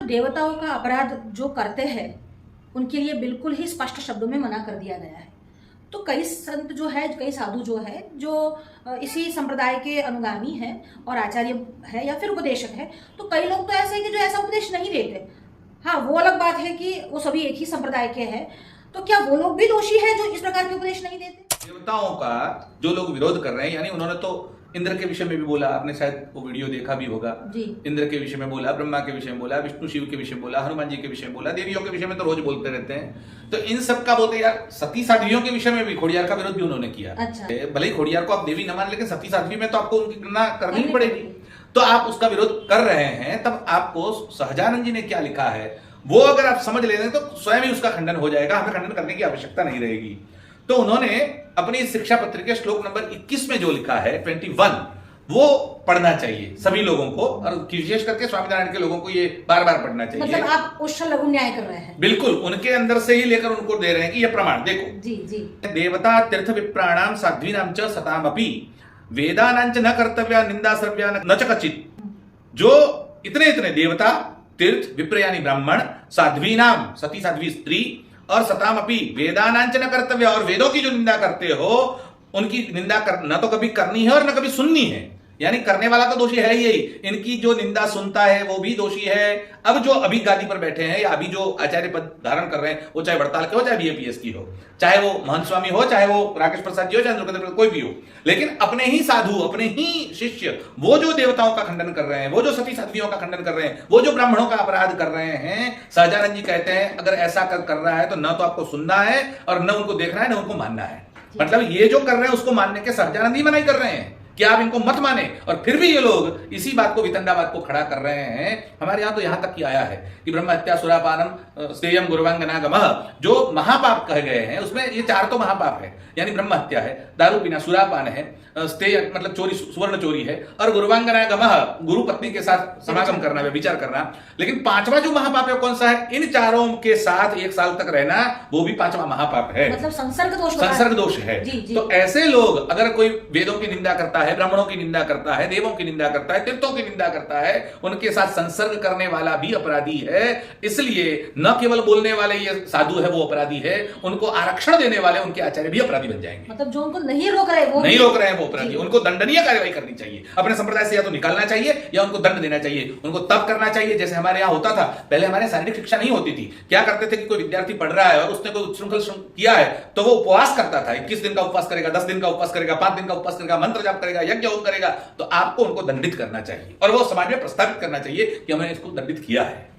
देवताओं का अपराध जो करते हैं उनके लिए बिल्कुल ही स्पष्ट शब्दों में मना कर दिया गया है। तो कई संत जो है, कई साधु जो है, जो इसी संप्रदाय के अनुगामी हैं और आचार्य है या फिर उपदेशक है, तो कई लोग तो ऐसे हैं कि जो ऐसा उपदेश नहीं देते। हाँ, वो अलग बात है कि वो सभी एक ही संप्रदाय के हैं, तो क्या वो लोग भी दोषी है जो इस प्रकार के उपदेश नहीं देते? देवताओं का जो लोग विरोध कर रहे हैं, यानी उन्होंने तो इंद्र के विषय में भी बोला, आपने शायद वो वीडियो देखा भी होगा जी। इंद्र के विषय में बोला, ब्रह्मा के विषय में बोला, विष्णु शिव के विषय में बोला, हनुमान जी के विषय में बोला, देवियों के विषय में तो रोज बोलते रहते हैं। तो इन सब का बोलते यार सती साध्वियों के विषय में भी खोडियार का विरोध भी उन्होंने किया। अच्छा। भले ही खोडियार को आप देवी न मान, लेकिन सती साध्वी में तो आपको उनकी गणना करनी ही पड़ेगी। तो आप उसका विरोध कर रहे हैं, तब आपको सहजानंद जी ने क्या लिखा है वो अगर आप समझ लेते हैं तो स्वयं ही उसका खंडन हो जाएगा, हमें खंडन करने की आवश्यकता नहीं रहेगी। तो उन्होंने अपनी शिक्षा पत्र के श्लोक नंबर 21 में जो लिखा है 21, वो पढ़ना चाहिए सभी लोगों को, और विशेष करके स्वामीनारायण के लोगों को ये बार बार पढ़ना चाहिए। मतलब आप उच्छल लघु न्याय कर रहे हैं? बिल्कुल, उनके अंदर से ही लेकर उनको दे रहे हैं कि ये प्रमाण देखो। जी जी। देवता तीर्थ विप्राणाम साध्वीनाम च सतामपि वेदानांच न कर्तव्या निंदा सर्व्या न च कचित। जो इतने इतने देवता, तीर्थ, विप्र यानी ब्राह्मण, साध्वीनाम सती साध्वी स्त्री, और सतामपि वेदानांच न कर्तव्य, और वेदों की जो निंदा करते हो उनकी निंदा न तो कभी करनी है और न कभी सुननी है। यानी करने वाला तो दोषी है ही, इनकी जो निंदा सुनता है वो भी दोषी है। अब जो अभी गादी पर बैठे हैं या अभी जो आचार्य पद धारण कर रहे हैं, वो चाहे वड़ताल के हो, चाहे बीएपीएस की हो, चाहे वो महंत स्वामी हो, चाहे वो राकेश प्रसाद जी हो, चाहे कोई भी हो, लेकिन अपने ही साधु, अपने ही शिष्य, वो जो देवताओं का खंडन कर रहे हैं, वो जो सती साध्वियों का खंडन कर रहे हैं, वो जो ब्राह्मणों का अपराध कर रहे हैं, सहजानंद जी कहते हैं अगर ऐसा कर रहा है तो न तो आपको सुनना है और न उनको देखना है, न उनको मानना है। मतलब ये जो कर रहे हैं उसको मानने के सहजानंद ही मना कर रहे हैं कि आप इनको मत माने, और फिर भी ये लोग इसी बात को, वितंडावाद को खड़ा कर रहे हैं। हमारे यहां तो यहां तक की आया है कि ब्रह्म हत्या, सुरापानम, स्तेयम, गुरुवांगनागमः, जो महापाप कहे गए हैं उसमें ये 4 तो महापाप है। यानी ब्रह्म हत्या है, दारू पीना, सुरापान है, स्तेय मतलब चोरी, सुवर्ण चोरी है, और गुरुवांगनागमः गुरु पत्नी के साथ समागम करना, विचार करना। लेकिन 5वां जो महापाप है कौन सा है? इन 4 के साथ 1 साल तक रहना, वो भी 5वां महापाप है। मतलब संसर्ग दोष है। जी, जी। तो ऐसे लोग अगर कोई वेदों की निंदा करता है, ब्राह्मणों की निंदा करता है, देवों की निंदा करता है, तीर्थों की निंदा करता है, उनके साथ संसर्ग करने वाला भी अपराधी है। इसलिए न केवल बोलने वाले ये साधु है वो अपराधी है, उनको आरक्षण देने वाले उनके आचार्य भी अपराधी बन जाएंगे। मतलब जो उनको नहीं रोक रहे वो अपराधी, उनको दंडनीय कार्रवाई करनी चाहिए। अपने संप्रदाय से या तो निकालना चाहिए या उनको दंड देना चाहिए। उनको तब करना चाहिए जैसे हमारे यहाँ होता था पहले। हमारे शारीरिक शिक्षा नहीं होती थी, क्या करते थे कि कोई विद्यार्थी पढ़ रहा है और उसने कोई उच्छृंखल किया है तो वो उपवास करता था। 21 दिन का उपवास करेगा, 10 दिन का उपवास करेगा, 5 दिन का उपवास करेगा, मंत्र जाप करेगा, यज्ञ होम करेगा, तो आपको उनको दंडित करना चाहिए और वो समाज में प्रस्तावित करना चाहिए कि हमने इसको दंडित किया है।